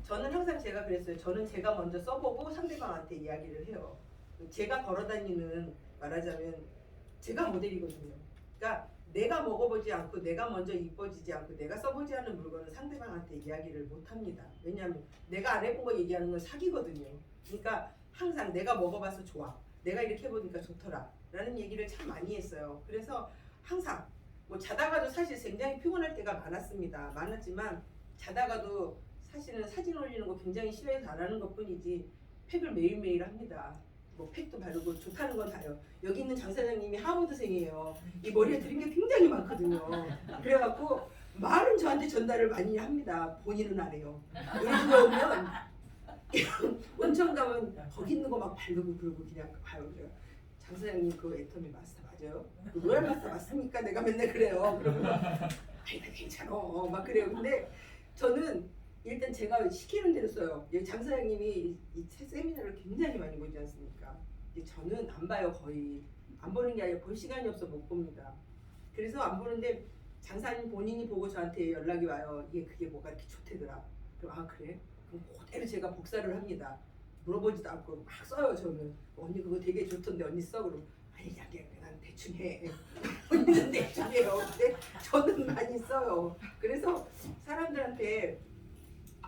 저는 항상 제가 그랬어요. 저는 제가 먼저 써보고 상대방한테 이야기를 해요. 제가 걸어다니는 말하자면 제가 모델이거든요. 그러니까 내가 먹어보지 않고 내가 먼저 이뻐지지 않고 내가 써보지 않은 물건은 상대방한테 이야기를 못합니다. 왜냐하면 내가 안 해본 거 얘기하는 건 사기거든요. 그러니까 항상 내가 먹어봐서 좋아. 내가 이렇게 해보니까 좋더라. 라는 얘기를 참 많이 했어요. 그래서 항상 뭐 자다가도 사실 굉장히 피곤할 때가 많았습니다. 많았지만 자다가도 사실은 사진 올리는 거 굉장히 싫어해서 안 하는 것 뿐이지 팩을 매일매일 합니다. 뭐 팩도 바르고 좋다는 건 다요. 여기 있는 장 사장님이 하버드생이에요. 이 머리에 들인 게 굉장히 많거든요. 그래갖고 말은 저한테 전달을 많이 합니다. 본인은 안 해요. 여기 오면 원천 가면 거기 있는 거 막 바르고 그러고 그냥 가요. 그래요. 장 사장님 그 애터미 마스터 맞아요? 그 로얄 마스터 맞습니까? 내가 맨날 그래요. 그러면 아니 나 괜찮아 막 그래요. 근데 저는 일단 제가 시키는 대로 써요. 여기 장 사장님이 이 세미나를 굉장히 많이 보지 않습니까? 저는 안 봐요. 거의 안 보는 게 아니라 볼 시간이 없어 못 봅니다. 그래서 안 보는데 장사님 본인이 보고 저한테 연락이 와요. 이게 그게 뭐가 이렇게 좋대더라. 그럼 아 그래? 그럼 그대로 제가 복사를 합니다. 물어보지도 않고 막 써요. 저는 언니 그거 되게 좋던데 언니 써? 그럼 아니 자기야 난 대충 해. 언니는 대충 해요. 근데 저는 많이 써요. 그래서 사람들한테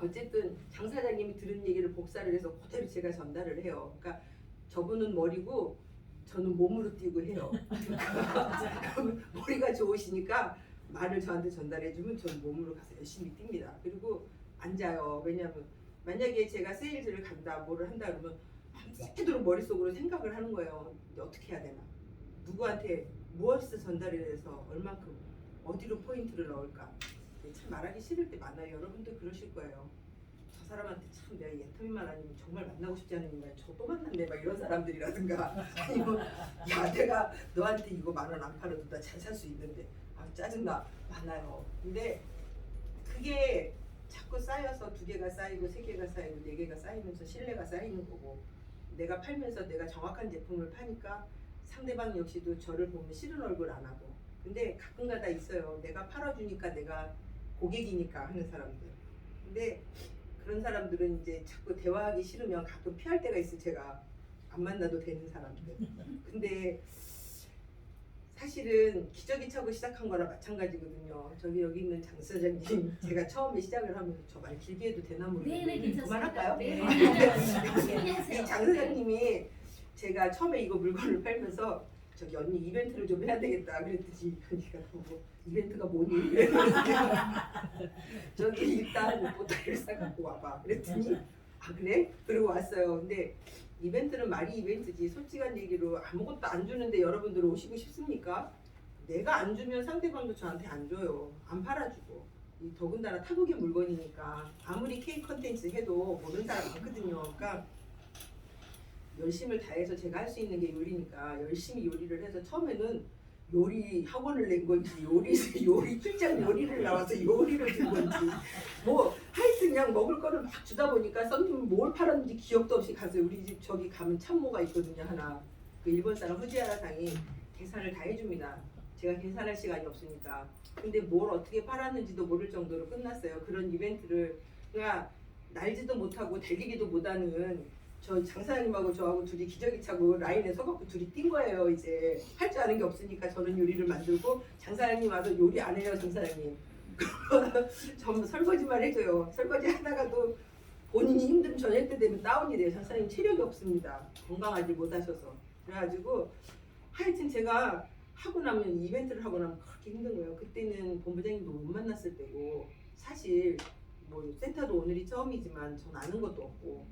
어쨌든 장 사장님이 들은 얘기를 복사를 해서 그대로 제가 전달을 해요. 그러니까 저분은 머리고 저는 몸으로 뛰고 해요. 머리가 좋으시니까 말을 저한테 전달해주면 저는 몸으로 가서 열심히 뜁니다. 그리고 앉아요. 왜냐하면 만약에 제가 세일즈를 간다 뭐를 한다 그러면 밤새도록 머릿속으로 생각을 하는 거예요. 이제 어떻게 해야 되나? 누구한테 무엇을 전달을 해서 얼만큼 어디로 포인트를 넣을까? 참 말하기 싫을 때 많아요. 여러분도 그러실 거예요. 저 사람한테 참 내가 예터미만 아니면 정말 만나고 싶지 않은 인간 저 또 만났네 막 이런 사람들이라든가 아니면 야 내가 너한테 이거 10,000원 안 팔아도 나 잘 살 수 있는데 아 짜증나 많아요. 근데 그게 자꾸 쌓여서 2개가 쌓이고 3개가 쌓이고 4개가 쌓이면서 신뢰가 쌓이는 거고 내가 팔면서 내가 정확한 제품을 파니까 상대방 역시도 저를 보면 싫은 얼굴 안 하고 근데 가끔가다 있어요. 내가 팔아주니까 내가 고객이니까 하는 사람들. 근데 그런 사람들은 이제 자꾸 대화하기 싫으면 가끔 피할 때가 있어. 제가 안 만나도 되는 사람들. 근데 사실은 기저귀 차고 시작한 거나 마찬가지거든요. 여기 있는 장 사장님 제가 처음에 시작을 하면서 저 말 길게 해도 되나 모르겠는데 네네 괜찮습니다. 그만할까요? 네. 이 장 사장님이 제가 처음에 이거 물건을 팔면서 저기 언니 이벤트를 좀 해야 되겠다 그랬더니 언니가 보고 이벤트가 뭐니? 저기 일단 보따리를 싸갖고 와봐 그랬더니 아 그래? 그러고 왔어요. 근데 이벤트는 말이 이벤트지 솔직한 얘기로 아무것도 안 주는데 여러분들 오시고 싶습니까? 내가 안 주면 상대방도 저한테 안 줘요. 안 팔아주고 이 더군다나 타국의 물건이니까 아무리 K 컨텐츠 해도 모르는 사람 많거든요. 그러니까 열심을 다해서 제가 할 수 있는 게 요리니까 열심히 요리를 해서 처음에는 요리 학원을 낸 건지 요리 출장 요리를 나와서 요리를 준 건지 뭐 하여튼 그냥 먹을 거를 막 주다 보니까 썬님이 뭘 팔았는지 기억도 없이 가서 우리 집 저기 가면 참모가 있거든요 하나 그 일본 사람 후지하라 상이 계산을 다 해줍니다. 제가 계산할 시간이 없으니까 근데 뭘 어떻게 팔았는지도 모를 정도로 끝났어요. 그런 이벤트를 그러니까 날지도 못하고 달리기도 못하는 저 장사장님하고 저하고 둘이 기저귀 차고 라인에 서갖고 둘이 뛴 거예요. 이제 할 줄 아는 게 없으니까 저는 요리를 만들고 장사장님 와서 요리 안 해요. 장사장님 전 설거지만 해줘요. 설거지 하다가도 본인이 힘든 저녁 때 되면 다운이 돼요. 장사장님 체력이 없습니다. 건강하지 못하셔서 그래가지고 하여튼 제가 하고 나면 이벤트를 하고 나면 그렇게 힘든 거예요. 그때는 본부장님도 못 만났을 때고 사실 뭐 센터도 오늘이 처음이지만 전 아는 것도 없고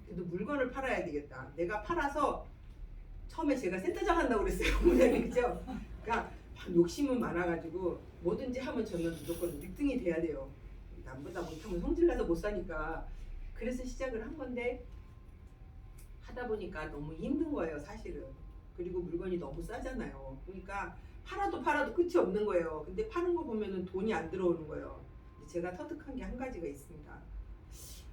그래도 물건을 팔아야 되겠다. 내가 팔아서 처음에 제가 센터장 한다고 그랬어요. 본부장님 그죠? 그러니까 욕심은 많아가지고 뭐든지 하면 저는 무조건 1등이 돼야 돼요. 남보다 못하면 성질나서 못 사니까 그래서 시작을 한 건데 하다 보니까 너무 힘든 거예요 사실은. 그리고 물건이 너무 싸잖아요. 그러니까 팔아도 끝이 없는 거예요. 근데 파는 거 보면은 돈이 안 들어오는 거예요. 제가 터득한 게 한 가지가 있습니다.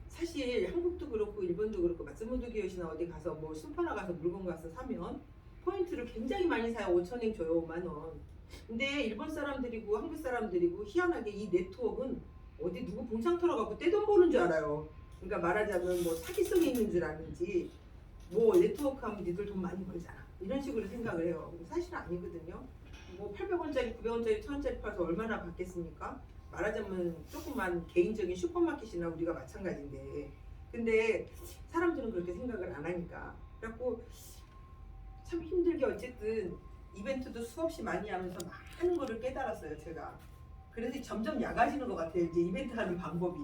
사실 한국도 그렇고 일본도 그렇고 마츠모토 기요시나 어디 가서 뭐 슈퍼나 가서 물건 가서 사면 포인트를 굉장히 많이 사요. 5,000엔 줘요. 50,000원. 근데 일본 사람들이고 한국 사람들이고 희한하게 이 네트워크는 어디 누구 봉창 털어갖고 떼돈 버는 줄 알아요. 그러니까 말하자면 뭐 사기성이 있는 줄 아는지 뭐 네트워크하면 니들 돈 많이 벌잖아 이런 식으로 생각을 해요. 근데 사실은 아니거든요. 뭐 800원짜리 900원짜리 1000원짜리 팔아서 얼마나 받겠습니까? 말하자면 조그만 개인적인 슈퍼마켓이나 우리가 마찬가지인데 근데 사람들은 그렇게 생각을 안 하니까 그래갖고 참 힘들게 어쨌든 이벤트도 수없이 많이 하면서 많은 거를 깨달았어요 제가. 그래서 점점 약아지는 것 같아요 이제 이벤트 하는 방법이.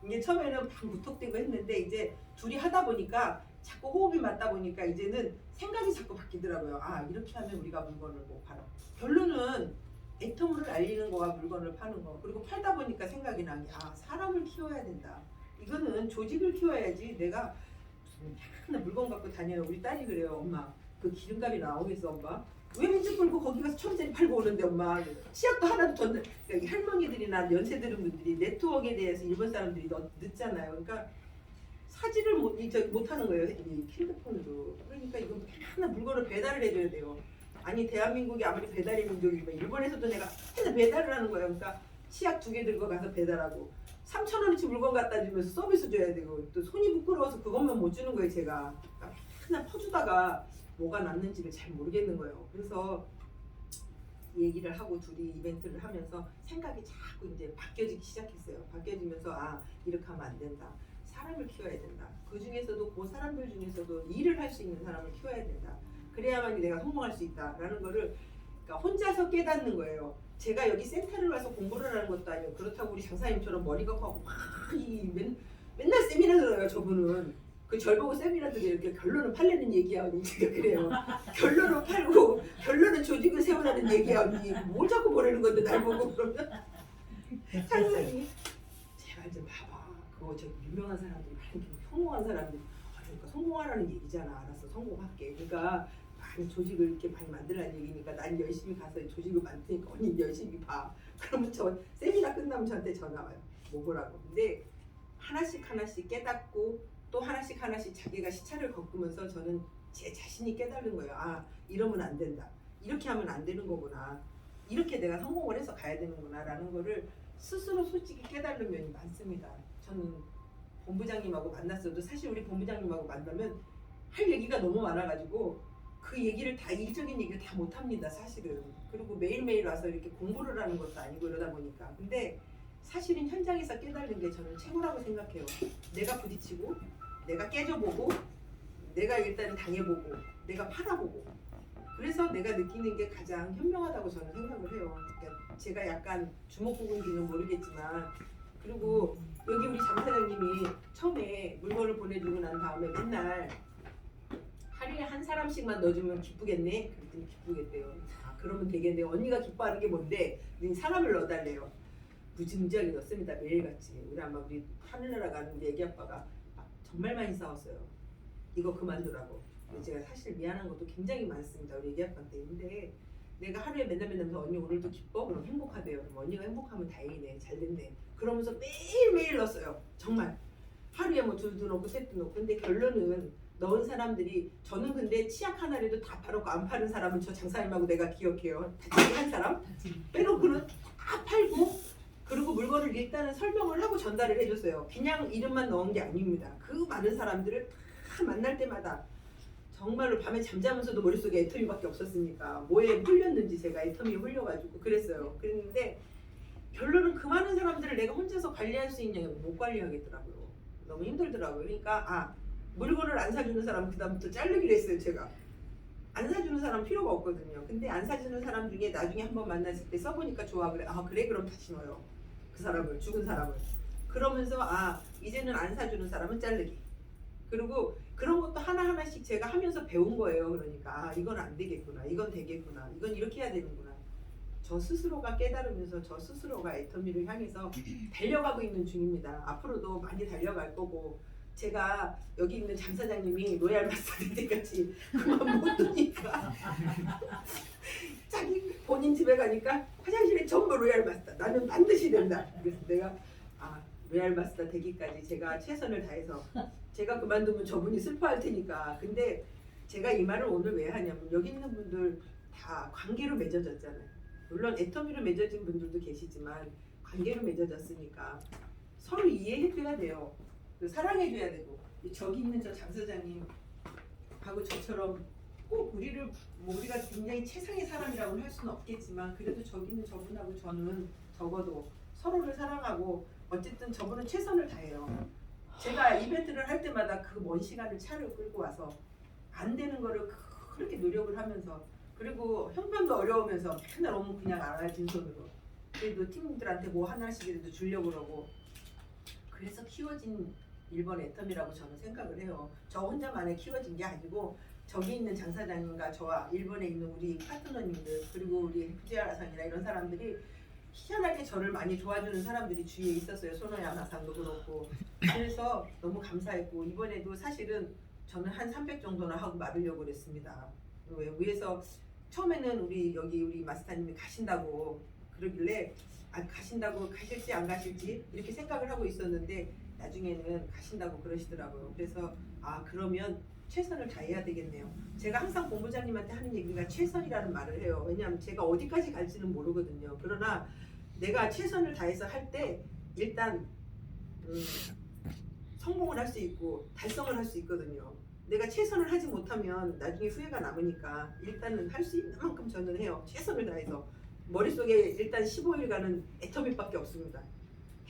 이게 처음에는 막 무턱대고 했는데 이제 둘이 하다 보니까 자꾸 호흡이 맞다 보니까 이제는 생각이 자꾸 바뀌더라고요. 아 이렇게 하면 우리가 물건을 못 팔아. 결론은 애터미를 알리는 거와 물건을 파는 거. 그리고 팔다 보니까 생각이 나는 게 아 사람을 키워야 된다. 이거는 조직을 키워야지 내가 무슨 맨날 물건 갖고 다녀요. 우리 딸이 그래요. 엄마 그 기름값이 나오겠어 엄마? 왜 민증 끌고 거기 가서 1000원짜리 팔고 오는데 엄마 치약도 하나도 더 여기 할머니들이나 연세 들은 분들이 네트워크에 대해서 일본 사람들이 늦잖아요. 그러니까 사지를 못하는 거예요. 이 핸드폰으로. 그러니까 이거 하나 물건을 배달을 해줘야 돼요. 아니 대한민국이 아무리 배달의 민족이면 일본에서도 내가 맨날 배달을 하는 거예요. 그러니까 치약 2개 들고 가서 배달하고 3,000원어치 물건 갖다 주면서 서비스 줘야 되고 또 손이 부끄러워서 그것만 못 주는 거예요 제가. 그러니까 맨날 퍼주다가 뭐가 났는지를 잘 모르겠는 거예요. 그래서 얘기를 하고 둘이 이벤트를 하면서 생각이 자꾸 이제 바뀌어지기 시작했어요. 바뀌어지면서 아 이렇게 하면 안 된다. 사람을 키워야 된다. 그 중에서도 그 사람들 중에서도 일을 할 수 있는 사람을 키워야 된다. 그래야만 내가 성공할 수 있다라는 거를 그러니까 혼자서 깨닫는 거예요. 제가 여기 센터를 와서 공부를 하는 것도 아니고 그렇다고 우리 장사님처럼 머리가 커고 맨날 세미나 들어요. 저분은. 그 절 보고 세미나들이 이렇게 결론은 팔려는 얘기야 언니 제가 그래요. 결론은 팔고 결론은 조직을 세우라는 얘기야 언니. 뭘 자꾸 보내는 건데 날 보고 그러면 장사님 제발 좀 봐봐. 그거 저 유명한 사람들이 많이 성공한 사람들 그러니까 성공하라는 얘기잖아. 알았어 성공할게. 그러니까 많이 조직을 이렇게 많이 만들라는 얘기니까 난 열심히 가서 조직을 만드니까 언니 열심히 봐. 그러면 저 세미나 끝나면 저한테 전화 와요. 뭐 보라고. 근데 하나씩 하나씩 깨닫고 또 하나씩 하나씩 자기가 시차를 겪으면서 저는 제 자신이 깨달은 거예요. 아 이러면 안 된다. 이렇게 하면 안 되는 거구나. 이렇게 내가 성공을 해서 가야 되는구나 라는 거를 스스로 솔직히 깨달은 면이 많습니다. 저는 본부장님하고 만났어도 사실 우리 본부장님하고 만나면 할 얘기가 너무 많아가지고 그 얘기를 다 일적인 얘기를 다 못합니다 사실은. 그리고 매일매일 와서 이렇게 공부를 하는 것도 아니고 이러다 보니까 근데 사실은 현장에서 깨달은 게 저는 최고라고 생각해요. 내가 부딪히고 내가 깨져보고 내가 일단은 당해보고 내가 팔아보고 그래서 내가 느끼는 게 가장 현명하다고 저는 생각을 해요. 그러니까 제가 약간 주먹구구인지는 모르겠지만 그리고 여기 우리 장 사장님이 처음에 물건을 보내주고 난 다음에 맨날 하루에 한 사람씩만 넣어주면 기쁘겠네? 그랬더니 기쁘겠대요. 아 그러면 되겠네. 언니가 기뻐하는 게 뭔데? 사람을 넣어달래요. 무지무지하게 넣습니다. 매일같이. 우리 아마 우리 하늘나라 가는 우리 애기 아빠가 정말 많이 싸웠어요. 이거 그만두라고. 제가 사실 미안한 것도 굉장히 많습니다. 우리 애기 아빠한테. 근데 내가 하루에 맨날 언니 오늘도 기뻐? 그럼 행복하대요. 그럼 언니가 행복하면 다행이네. 잘 됐네. 그러면서 매일매일 넣었어요. 정말. 하루에 뭐 둘도 넣고 셋도 넣고. 근데 결론은 넣은 사람들이 저는 근데 치약 하나라도 다 팔았고 안 파는 사람은 저 장사님하고 내가 기억해요. 다치기 한 사람 빼놓고는 다 팔고 그리고 물건을 일단은 설명을 하고 전달을 해줬어요. 그냥 이름만 넣은 게 아닙니다. 그 많은 사람들을 다 만날 때마다 정말로 밤에 잠자면서도 머릿속에 애터미밖에 없었으니까 뭐에 홀렸는지 제가 애터미에 홀려가지고 그랬어요. 그랬는데 결론은 그 많은 사람들을 내가 혼자서 관리할 수 있냐 못 관리하겠더라고요. 너무 힘들더라고요. 그러니까 물건을 안 사주는 사람은 그 다음부터 자르기로 했어요. 제가 안 사주는 사람 필요가 없거든요. 근데 안 사주는 사람 중에 나중에 한번 만났을 때 써보니까 좋아 그래. 아 그래 그럼 다시 넣어요. 그 사람을 죽은 사람을. 그러면서 이제는 안 사주는 사람은 자르기. 그리고 그런 것도 하나하나씩 제가 하면서 배운 거예요. 그러니까 이건 안 되겠구나. 이건 되겠구나. 이건 이렇게 해야 되는구나. 저 스스로가 깨달으면서 저 스스로가 애터미를 향해서 달려가고 있는 중입니다. 앞으로도 많이 달려갈 거고 제가 여기 있는 장 사장님이 로얄 마스터 때까지 그만 못 두니까 자기 본인 집에 가니까 화장실에 전부 로얄 마스터 나는 반드시 된다. 그래서 내가 로얄 마스터 되기까지 제가 최선을 다해서 제가 그만두면 저분이 슬퍼할 테니까. 근데 제가 이 말을 오늘 왜 하냐면 여기 있는 분들 다 관계로 맺어졌잖아요. 물론 애터미로 맺어진 분들도 계시지만 관계로 맺어졌으니까 서로 이해해줘야 돼요. 그 사랑해줘야 되고 저기 있는 저 장 사장님 하고 저처럼 꼭 우리를 뭐 우리가 굉장히 최상의 사람이라고는 할 수는 없겠지만 그래도 저기 있는 저분하고 저는 적어도 서로를 사랑하고 어쨌든 저분은 최선을 다해요. 제가 이벤트를 할 때마다 그 먼 시간을 차를 끌고 와서 안 되는 거를 그렇게 노력을 하면서 그리고 형편도 어려우면서 맨날 너무 그냥 알아진 손으로 그래도 팀들한테 뭐 하나씩이라도 주려고 그러고 그래서 키워진 일본 애텀이라고 저는 생각을 해요. 저 혼자만의 키워진 게 아니고 저기 있는 장 사장님과 저와 일본에 있는 우리 파트너님들 그리고 우리 FGR상이나 이런 사람들이 희한하게 저를 많이 도와주는 사람들이 주위에 있었어요. 소노야마상도 그렇고 그래서 너무 감사했고 이번에도 사실은 저는 한 300 정도나 하고 말으려고 그랬습니다. 왜 위에서 처음에는 우리 마스터님이 가신다고 그러길래 가신다고 가실지 안 가실지 이렇게 생각을 하고 있었는데 나중에는 가신다고 그러시더라고요. 그래서 그러면 최선을 다해야 되겠네요. 제가 항상 본부장님한테 하는 얘기가 최선이라는 말을 해요. 왜냐하면 제가 어디까지 갈지는 모르거든요. 그러나 내가 최선을 다해서 할 때 일단 성공을 할 수 있고 달성을 할 수 있거든요. 내가 최선을 하지 못하면 나중에 후회가 남으니까 일단은 할 수 있는 만큼 저는 해요. 최선을 다해서. 머릿속에 일단 15일간은 애터미밖에 없습니다.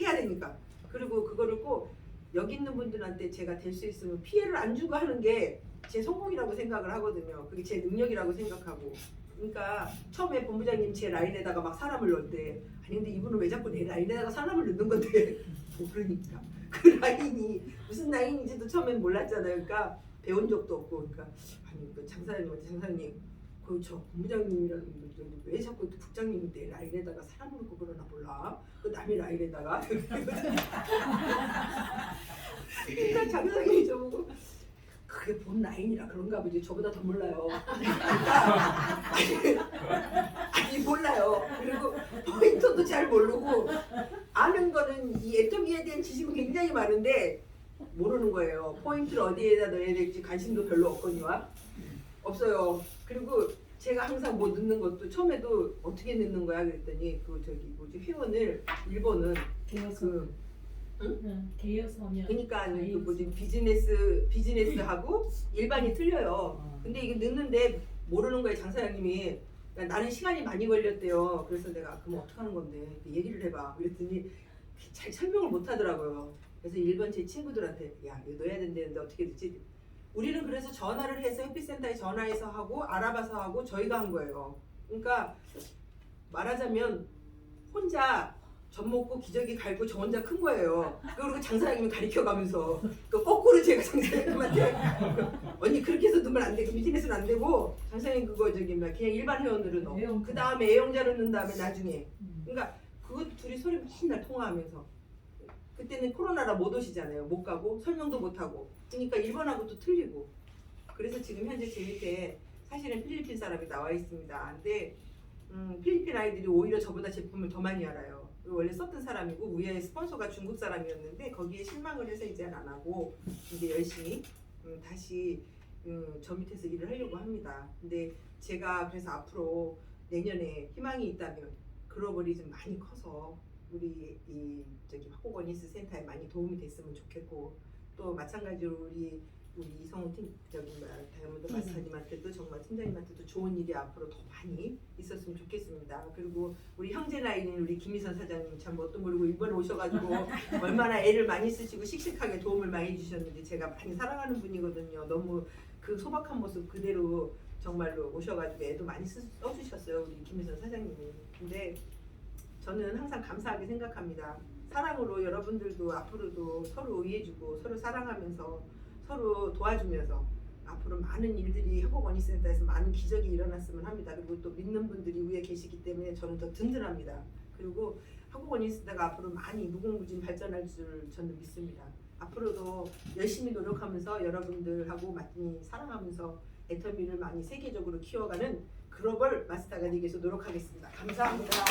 해야 되니까. 그리고 그거를 꼭 여기 있는 분들한테 제가 될 수 있으면 피해를 안 주고 하는 게 제 성공이라고 생각을 하거든요. 그게 제 능력이라고 생각하고. 그러니까 처음에 본부장님 제 라인에다가 막 사람을 넣을 때 아니 근데 이분은 왜 자꾸 내 라인에다가 사람을 넣는 건데 뭐 그러니까 그 라인이 무슨 라인인지도 처음엔 몰랐잖아요. 그러니까 배운 적도 없고 그러니까 아니 그 장사님 저 본부장님이라는 분들 왜 자꾸 국장님이 내 라인에다가 사람을 넣고 그러나 몰라. 그 남의 라인에다가 그러니까 장사님이 저보고 그게 본 라인이라 그런가 보지. 저보다 더 몰라요. 아니 몰라요. 그리고 포인트도 잘 모르고 아는 거는 이 애터미에 대한 지식은 굉장히 많은데 모르는 거예요. 포인트를 어디에다 넣어야 될지 관심도 별로 없거니와 없어요. 그리고 제가 항상 뭐 넣는 것도 처음에도 어떻게 넣는 거야 그랬더니 그 저기 뭐지 회원을 일본은 개요서면 그러니까 그 뭐지 비즈니스하고 일반이 틀려요. 근데 이게 넣는데 모르는 거예요. 장 사장님이 나는 시간이 많이 걸렸대요. 그래서 내가 그럼 어떻게 하는 건데 얘기를 해봐. 그랬더니 잘 설명을 못 하더라고요. 그래서 일본 제 친구들한테 야 이거 넣어야 된다는데 어떻게 되지? 우리는 그래서 전화를 해서 해피센터에 전화해서 하고 알아봐서 하고 저희가 한 거예요. 그러니까 말하자면 혼자 젖 먹고 기저귀 갈고 저 혼자 큰 거예요. 그리고 장 사장님이 가르쳐가면서 그 거꾸로 제가 장 사장님한테 언니 그렇게 해서 넣으면 안 돼. 그 비즈니스는 안 되고 장 사장님 그거 저기 막 그냥 일반 회원으로 넣어. 그 다음에 애용자로 넣은 다음에 나중에. 그러니까 그 둘이 소리 맨날 통화하면서 그때는 코로나라 못 오시잖아요. 못 가고 설명도 못 하고. 그러니까 일본하고 또 틀리고. 그래서 지금 현재 제 밑에 사실은 필리핀 사람이 나와 있습니다. 근데 필리핀 아이들이 오히려 저보다 제품을 더 많이 알아요. 원래 썼던 사람이고 위에 스폰서가 중국 사람이었는데 거기에 실망을 해서 이제 안 하고 이제 열심히 다시 저 밑에서 일을 하려고 합니다. 근데 제가 그래서 앞으로 내년에 희망이 있다면 글로벌이 좀 많이 커서 우리 이 저기 학고건니스 센터에 많이 도움이 됐으면 좋겠고 또 마찬가지로 우리 이성훈 팀 저기 다이아몬드 마스터님한테도 정말 팀장님한테도 좋은 일이 앞으로 더 많이 있었으면 좋겠습니다. 그리고 우리 형제 라인인 우리 김희선 사장님 참 뭣도 모르고 이번에 오셔가지고 얼마나 애를 많이 쓰시고 씩씩하게 도움을 많이 주셨는지 제가 많이 사랑하는 분이거든요. 너무 그 소박한 모습 그대로 정말로 오셔가지고 애도 많이 써주셨어요. 우리 김희선 사장님이. 근데 저는 항상 감사하게 생각합니다. 사랑으로 여러분들도 앞으로도 서로 의해주고 서로 사랑하면서 서로 도와주면서 앞으로 많은 일들이 학고건니센터에서 많은 기적이 일어났으면 합니다. 그리고 또 믿는 분들이 위에 계시기 때문에 저는 더 든든합니다. 그리고 학고건니센터가 앞으로 많이 무궁무진 발전할 줄 저는 믿습니다. 앞으로도 열심히 노력하면서 여러분들하고 많이 사랑하면서 애터미를 많이 세계적으로 키워가는 글로벌 마스터가 되기 위해서 노력하겠습니다. 감사합니다.